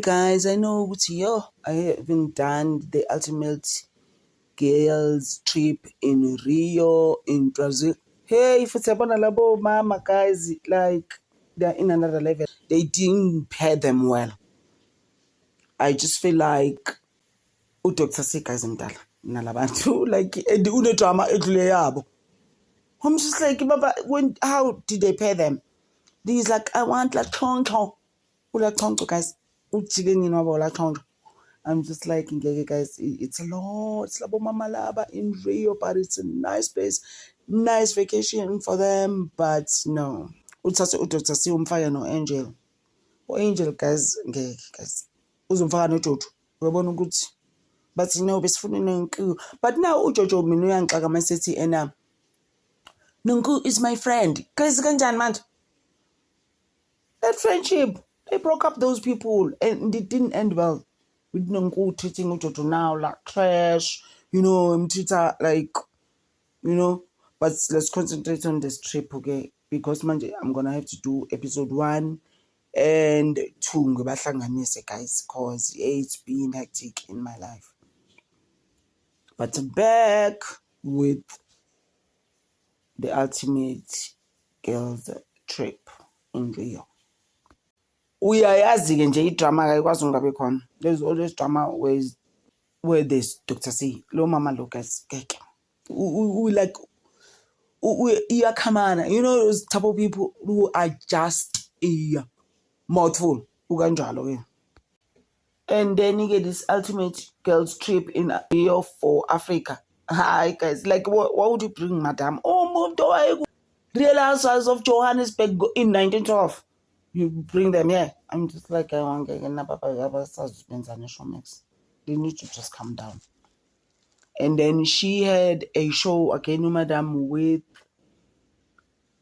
guys, I know I haven't done the ultimate girls trip in Rio, in Brazil. Hey, if it's a labo mama guys, like they're in another level. They didn't pair them well. I just feel like Dr. Sika is mdala nalabantu like une drama edlule yabo. I'm just like, Baba, how did they pair them? He's like, I want like choncho. Ula choncho guys. Uchigeni nobo la choncho. I'm just like, guys, it's a lot. It's Labo Mamalaba in Rio, but it's a nice place, nice vacation for them. But no, utsasi umfaka no Angel. Angel guys, guys, uzumfaka no Jojo. Uyabona ukuthi, but besifuna noNku. But now uJojo mina uyangixaka masithi ena Nonku is my friend. Guys, kanjani manje? That friendship, they broke up those people, and it didn't end well. With Nonku treating Ujojo now like trash, Twitter like, but let's concentrate on this trip, okay? Because manje I'm gonna have to do episode 1 and 2, guys, because it's been hectic in my life. But back with the ultimate girls trip in Rio. Uyayazi-ke nje idrama ayikwazi ungabe khona. There's always drama where there's Dr. C. Lo mama lo guys keke. Like iyakhamana. Those type of people who are just a mouthful. Ukanjalo ke. And then you get this ultimate girls trip in Rio for Africa. Hi guys, like what would you bring, madam? Oh, Real Housewives of Johannesburg in 1912. You bring them here. I'm just like, they need to just calm down. And then she had a show again, madam, with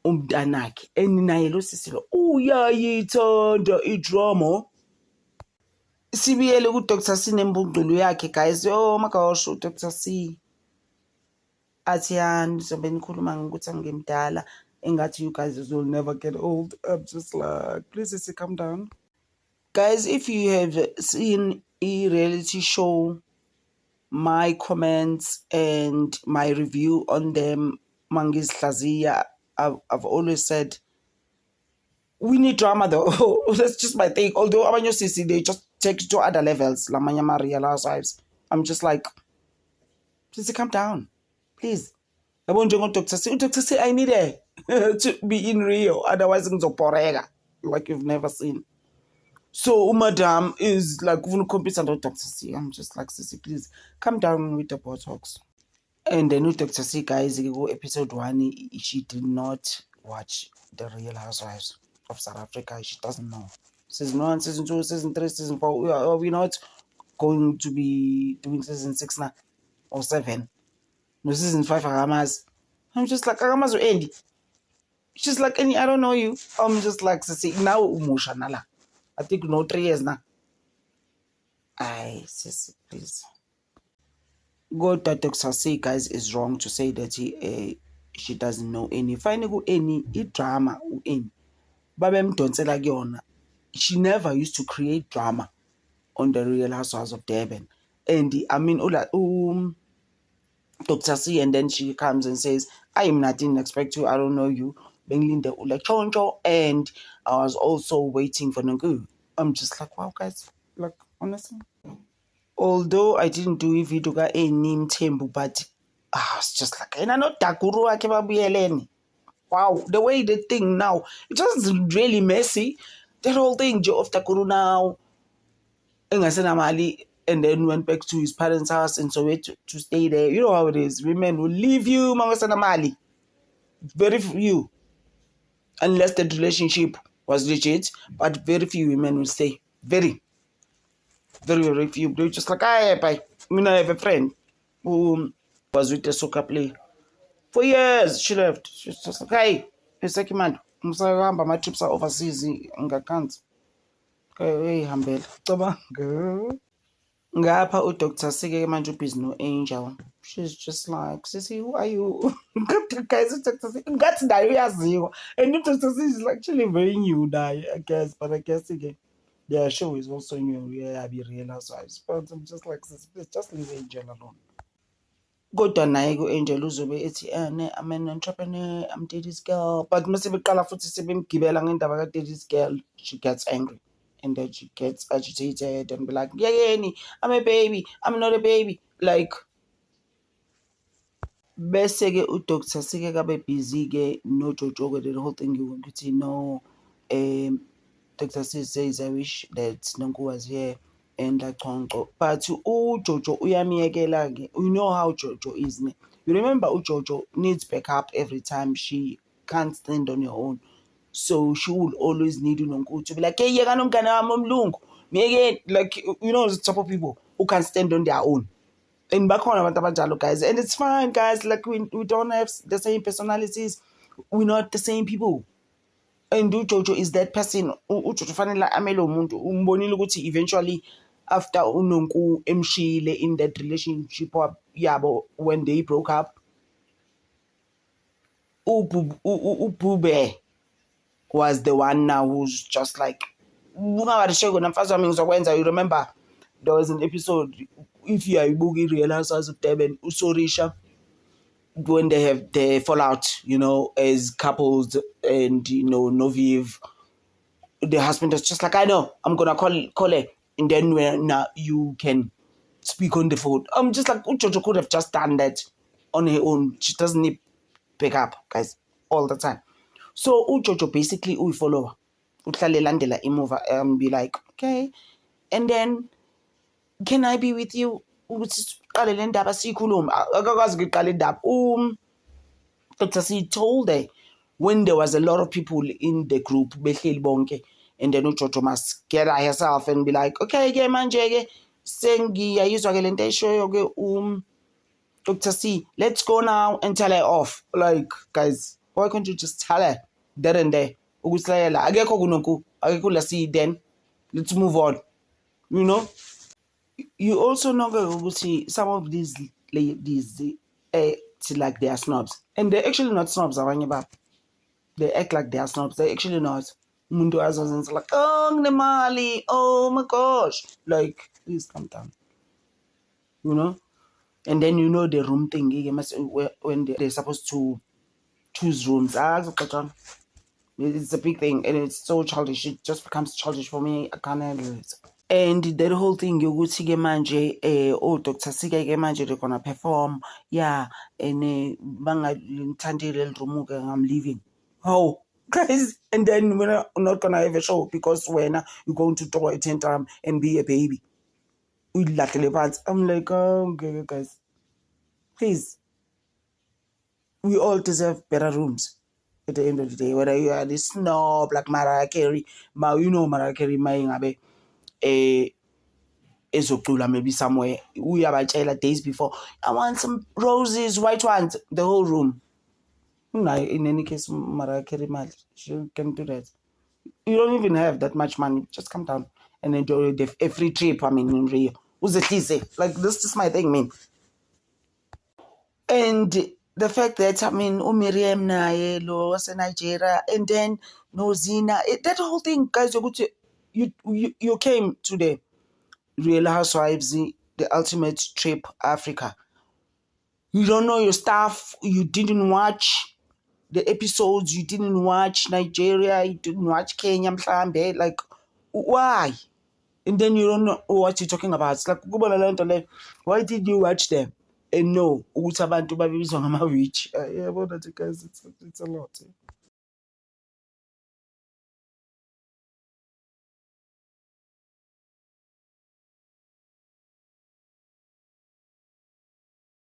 Umdanaki. And naye lo sisilo, uyayithanda idrama. Sibiyele ku Dr. C nembungulu yakhe, guys. Oh my gosh, Dr. C. Atiyani sobe nikhuluma ngokuthi angimdala. Engathi you guys will never get old. I'm just like, please calm down. Guys, if you have seen a reality show, my comments and my review on them, Mangis Hlazia, I've always said, we need drama though. That's just my thing. Although Abanyo Sisi, they just take it to other levels. La Manyama Real Housewives. I'm just like, please calm down. Please. I want Dr. C. Dr. C, I need it to be in Rio. Otherwise, it's like you've never seen. So, madam is like, Dr. C. I'm just like, Sissy, please calm down with the Botox. And then with Dr. C, guys, episode 1, she did not watch The Real Housewives of South Africa. She doesn't know. Season 1, season 2, season 3, season 4. Are we not going to be doing season 6 now or 7? No, season 5 Agamas. I'm just like, Agamas will end. She's like, I don't know you. I'm just like, Sissy, now Umusha Nala. I think 3 years now. Sissy, please. God that Dr. C, guys, is wrong to say that she doesn't know any. Finally, any drama any. Babem don't say like yona. She never used to create drama on The Real Housewives of Durban. And Dr. C, and then she comes and says, didn't expect you, I don't know you. Benglinde Ula Choncho, and I was also waiting for Ngu. I'm just like, wow, guys, like, honestly. Although I didn't do a video ga name Tembu, but it's just like, and I know Takuru Akebabuyeleni. Wow, the way they think now, it was really messy. That whole thing, Joe of Takuru now, and then went back to his parents' house and so to stay there. You know how it is. Women will leave you, Mangasana Mali. Very few. Unless the relationship was legit, but very few women will stay. Very, very few. They're just like, I have a friend who was with a soccer player. For years, she left. She's just like, hey, it's like, man, my trips are overseas. I can't. Hey, Hambel. Ngapha uDr. Sike manje ubhizi no-Angel. She's just like, Sissy, who are you? Guys, uDr. Sike ngathi nayo uyaziwa. And uDr. Sike is actually very new naye, I guess. But I guess again, their show is also new. Yeah, be Real Housewives, but I'm just like, just leave Angel alone. Kodwa naye ku-Angel uzobe ethi I'm an entrepreneur, I'm daddy's girl. But mase beqala futhi sebemgibela ngendaba ka-daddy's girl, she gets angry. And then she gets agitated and be like, yekeni, I'm a baby, I'm not a baby. Like, bese-ke uDr. Sike kabe busy-ke noJoJo-ke the whole thing ukuthi no, Dr. C says, I wish that Nonku was here and like Choncho. But uJoJo uyamiyekela-ke. You know how Jojo is. Ne? You remember uJoJo needs backup every time she can't stand on her own. So she will always need Nonku to be like, hey, yeka nomngane wami omlungu. Miyeke, like, you know, the type of people who can stand on their own. And back on abantu abanjalo, guys. And it's fine, guys. Like, we don't have the same personalities. We're not the same people. And uJoJo is that person. uJoJo fanele amele umuntu umbonile ukuthi eventually after uNonku emshile in that relationship yabo when they broke up, uBube was the one now who's just like, you remember there was an episode, if you are Real Housewives of Durban, Usorisha, when they have their fallout, you know, as couples, and you know, Noviv, the husband is just like, I know, I'm gonna call her, and then when now you can speak on the phone. I'm just like, Jojo could have just done that on her own. She doesn't need pick up, guys, all the time. So Jojo basically we follow landela imova and be like, okay, and then can I be with you? Dr. C told her when there was a lot of people in the group, and then uJoJo must get herself and be like, okay, ke manje sengiyayizwa ke lento eshoyo ke Dr. C, let's go now and tell her off. Like, guys, why can't you just tell her there and there? Akekho kuNonku, akekho la C, then let's move on. You know? You also know that some of these ladies like they are snobs, and they're actually not snobs. They act like they are snobs. They're actually not. Mundo Azazans like, oh Nemali, oh my gosh, like please calm down. You know, and then you know the room thing when they're supposed to choose rooms. It's a big thing, and it's so childish. It just becomes childish for me. I can't handle it. And that whole thing yokuthi ke manje Dr. Sike ke manje they're gonna perform, yeah, and bangalithandile room ke I'm leaving. How, guys? And then we're not gonna have a show because when you're going to throw a tantrum and be a baby. I'm like, oh, okay, guys, please, we all deserve better rooms at the end of the day, whether you are this snob like Mariah Carey, you know Mariah Carey mayingabe ezocula maybe somewhere uyabatshela days before, I want some roses, white ones, the whole room. In any case, Mariah Carey, she can do that. You don't even have that much money. Just come down and enjoy a free trip. I mean, in Rio. Who's the easy? Like, this is my thing, man. And the fact that, I mean, Miriam naye lo was in Nigeria, and then no Zina, that whole thing, guys, you came to the Real Housewives, the ultimate trip Africa. You don't know your stuff. You didn't watch the episodes. You didn't watch Nigeria. You didn't watch Kenya, mhlambe. Like, why? And then you don't know what you're talking about. It's like, why did you watch them? And no, ukuthi abantu babizwa ngama-witch. Yeah, about that, guys, it's a lot.